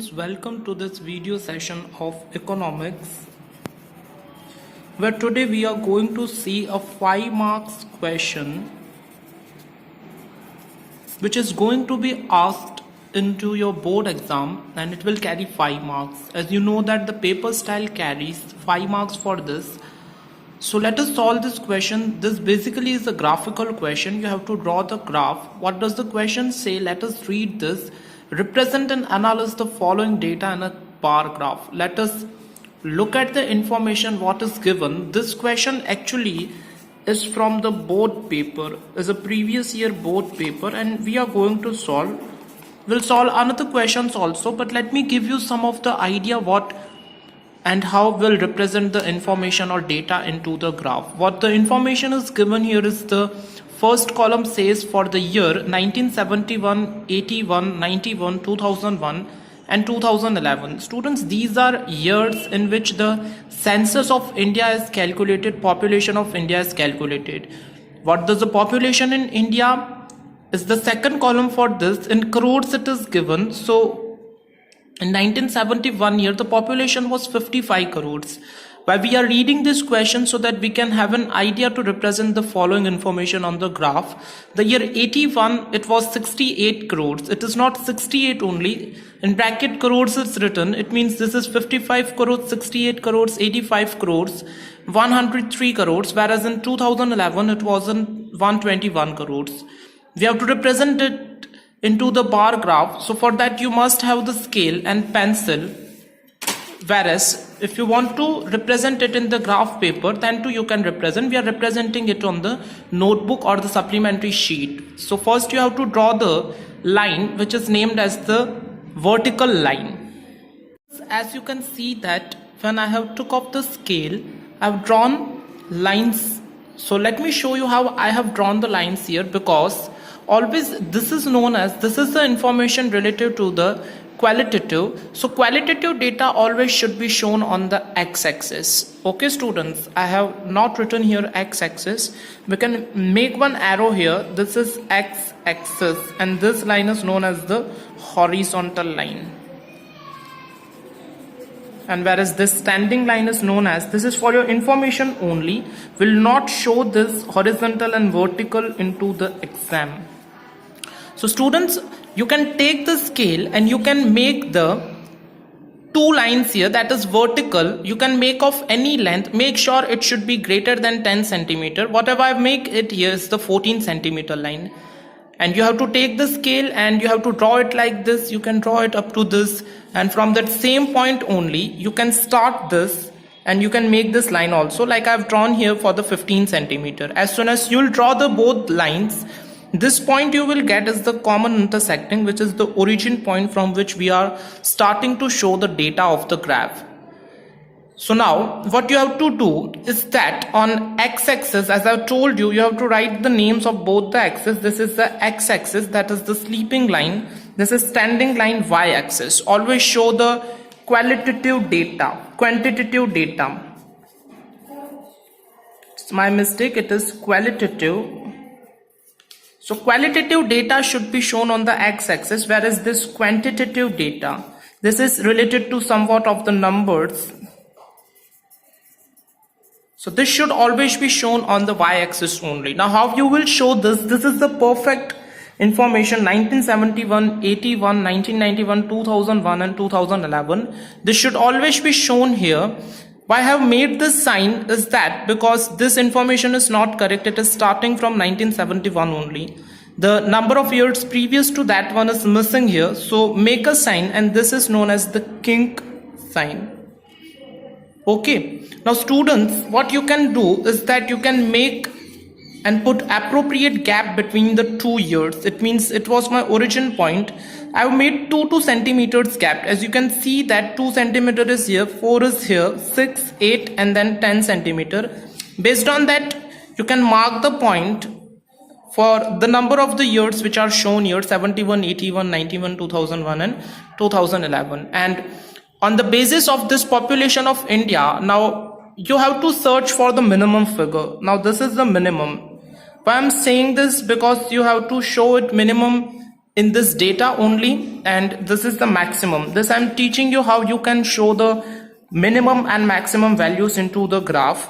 students, welcome to this video session of economics, where today we are going to see a 5 marks question which is going to be asked into your board exam, and it will carry 5 marks. As you know that the paper style carries 5 marks for this. So let us solve this question. This basically is a graphical question. You have to draw the graph. What does the question say? Let us read this. Represent and analyze the following data in a bar graph. Let us look at the information what is given. This question actually is from the board paper, is a previous year board paper, and we are going to solve. We'll solve another questions also, but let me give you some of the idea what and how we'll represent the information or data into the graph. What the information is given here is the first column says for the year 1971, 81, 91, 2001 and 2011. Students, these are years in which the census of India is calculated, population of India is calculated. What does the population in India is the second column for this. In crores it is given. So in 1971 year, the population was 55 crores. Why we are reading this question so that we can have an idea to represent the following information on the graph. The year 81, it was 68 crores. It is not 68 only. In bracket crores it's written. It means this is 55 crores, 68 crores, 85 crores, 103 crores. Whereas in 2011, it was in 121 crores. We have to represent it into the bar graph. So for that you must have the scale and pencil. Whereas if you want to represent it in the graph paper, then too you can represent. We are representing it on the notebook or the supplementary sheet. So first you have to draw the line which is named as the vertical line. As you can see that when I have took off the scale, I have drawn lines. So let me show you how I have drawn the lines here, because always this is known as, this is the information related to the qualitative. So qualitative data always should be shown on the x-axis. Okay students, I have not written here x-axis. We can make one arrow here. This is x-axis and this line is known as the horizontal line. And whereas this standing line is known as, this is for your information only, will not show this horizontal and vertical into the exam. So students, you can take the scale and you can make the two lines here, that is vertical. You can make of any length. Make sure it should be greater than 10 centimeter. Whatever I make it here is the 14 centimeter line. And you have to take the scale and you have to draw it like this. You can draw it up to this, and from that same point only you can start this and you can make this line also, like I've drawn here for the 15 centimeter. As soon as you'll draw the both lines, this point you will get is the common intersecting, which is the origin point from which we are starting to show the data of the graph. So now what you have to do is that on x-axis, as I've told you, you have to write the names of both the axes. This is the x-axis, that is the sleeping line. This is standing line, y-axis. Always show the qualitative data, quantitative data. It's my mistake, it is qualitative. So qualitative data should be shown on the x-axis, whereas this quantitative data, this is related to somewhat of the numbers. So this should always be shown on the y-axis only. Now how you will show this? This is the perfect information: 1971, 81, 1991, 2001 and 2011. This should always be shown here. Why I have made this sign is that because this information is not correct. It is starting from 1971 only. The number of years previous to that one is missing here. So make a sign, and this is known as the kink sign. Okay. Now students, what you can do is that you can make and put appropriate gap between the 2 years. It means it was my origin point. I have made 2 centimeters gap. As you can see that 2 centimeter is here, 4 is here, 6, 8 and then 10 centimeter. Based on that, you can mark the point for the number of the years which are shown here: 71, 81, 91, 2001 and 2011. And on the basis of this population of India, now you have to search for the minimum figure. Now this is the minimum. Why I'm saying this? Because you have to show it minimum in this data only, and this is the maximum. This I'm teaching you how you can show the minimum and maximum values into the graph.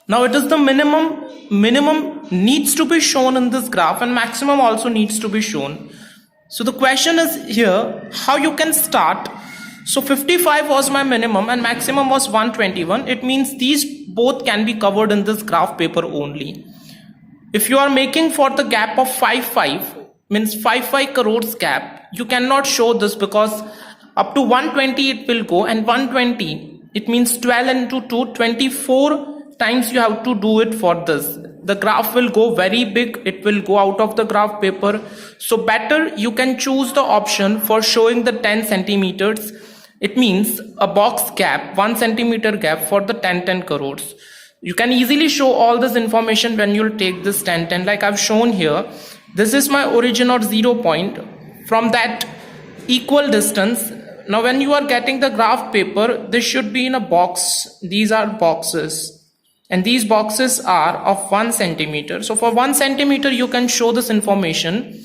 Now it is the minimum needs to be shown in this graph, and maximum also needs to be shown. So the question is here, how you can start. So 55 was my minimum and maximum was 121. It means these both can be covered in this graph paper only. If you are making for the gap of 55, means 55 crores gap, you cannot show this because up to 120 it will go, and 120, it means 12 into 2, 24 times you have to do it for this. The graph will go very big, it will go out of the graph paper. So better you can choose the option for showing the 10 centimeters. It means a box gap, 1 centimeter gap for the 10 crores. You can easily show all this information when you'll take this 10 like I've shown here. This is my origin or 0 point. From that equal distance, now when you are getting the graph paper, this should be in a box. These are boxes, and these boxes are of 1 centimeter. So for 1 centimeter you can show this information.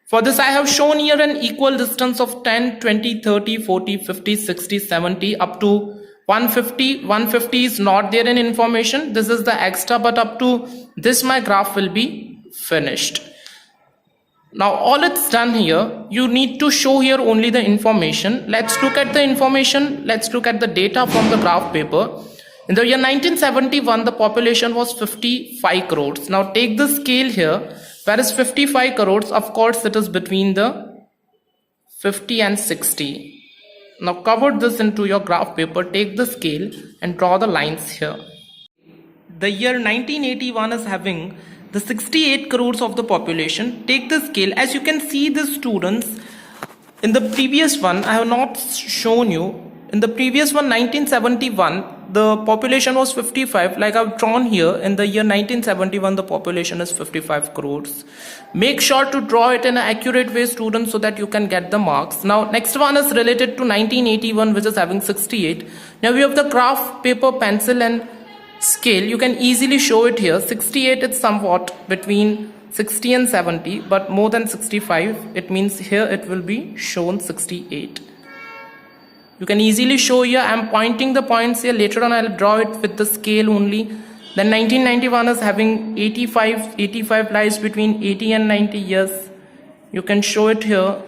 For this I have shown here an equal distance of 10, 20, 30, 40, 50, 60, 70 up to 150. 150 is not there in information. This is the extra, but up to this my graph will be finished. Now all it's done here, you need to show here only the information. Let's look at the information. Let's look at the data from the graph paper. In the year 1971, the population was 55 crores. Now take the scale here. Where is 55 crores? Of course, it is between the 50 and 60. Now cover this into your graph paper. Take the scale and draw the lines here. The year 1981 is having the 68 crores of the population. Take the scale. As you can see, the students in the previous one, I have not shown you. In the previous one, 1971, the population was 55. Like I've drawn here, in the year 1971, the population is 55 crores. Make sure to draw it in an accurate way, students, so that you can get the marks. Now, next one is related to 1981, which is having 68. Now, we have the graph paper, pencil, and scale. You can easily show it here. 68 is somewhat between 60 and 70, but more than 65. It means here it will be shown 68. You can easily show here. I'm pointing the points here. Later on I'll draw it with the scale only. Then 1991 is having 85. 85 lies between 80 and 90 years. You can show it here.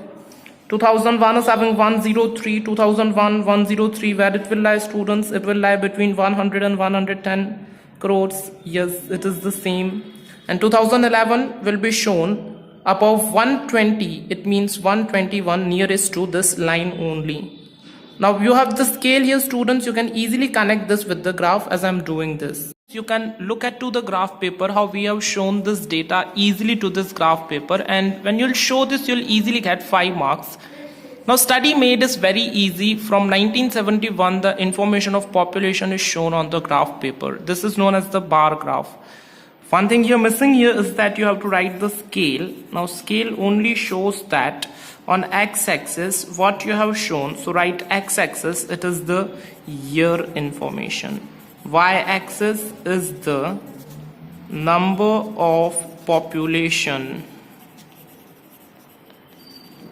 2001 is having 103. 2001 103. Where it will lie, students? It will lie between 100 and 110 crores. Yes, it is the same. And 2011 will be shown above 120. It means 121 nearest to this line only. Now you have the scale here, students. You can easily connect this with the graph as I'm doing this. You can look at to the graph paper how we have shown this data easily to this graph paper, and when you'll show this, you'll easily get 5 marks. Now study made is very easy. From 1971, the information of population is shown on the graph paper. This is known as the bar graph. One thing you're missing here is that you have to write the scale. Now scale only shows that on x-axis what you have shown. So write x-axis, it is the year information. Y-axis is the number of population,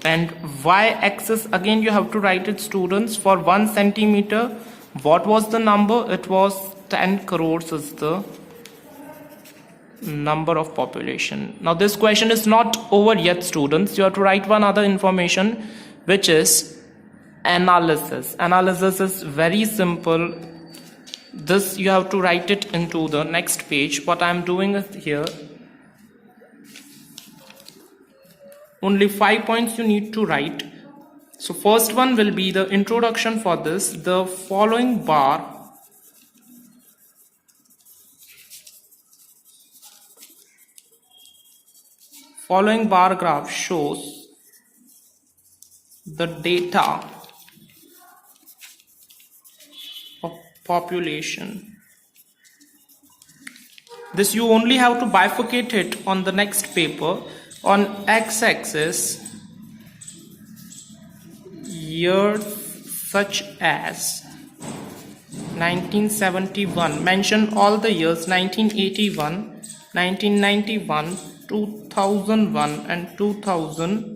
and y-axis again you have to write it, students. For 1 centimeter, what was the number? It was 10 crores is the number of population. Now this question is not over yet, students. You have to write one other information, which is analysis. Analysis is very simple. This you have to write it into the next page. What I am doing is here, only 5 points you need to write. So first one will be the introduction for this. The following bar graph shows the data of population. This you only have to bifurcate it on the next paper. On x-axis, years such as 1971, mention all the years, 1981, 1991, 2001 and 2002.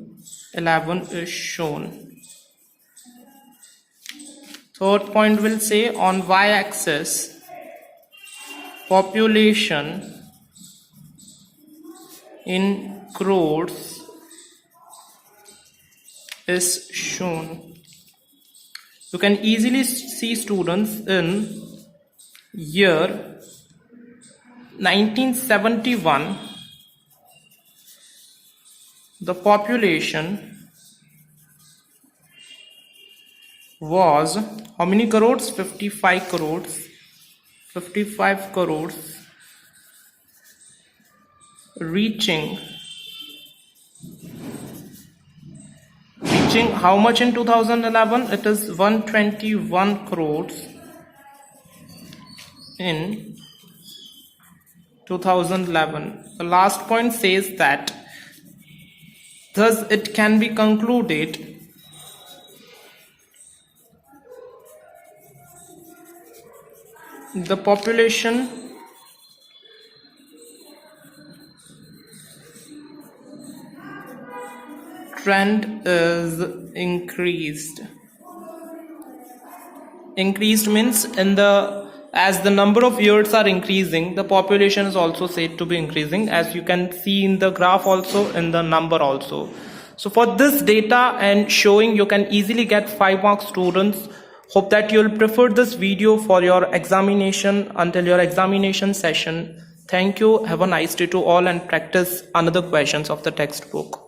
11 is shown. Third point will say on y-axis population in crores is shown. You can easily see students in year 1971 the population was how many crores? 55 crores. 55 crores, reaching how much in 2011? It is 121 crores in 2011. The last point says that thus it can be concluded the population trend is increased. Increased means as the number of years are increasing, the population is also said to be increasing, as you can see in the graph also, in the number also. So for this data and showing, you can easily get 5 marks students. Hope that you'll prefer this video for your examination until your examination session. Thank you. Have a nice day to all and practice another questions of the textbook.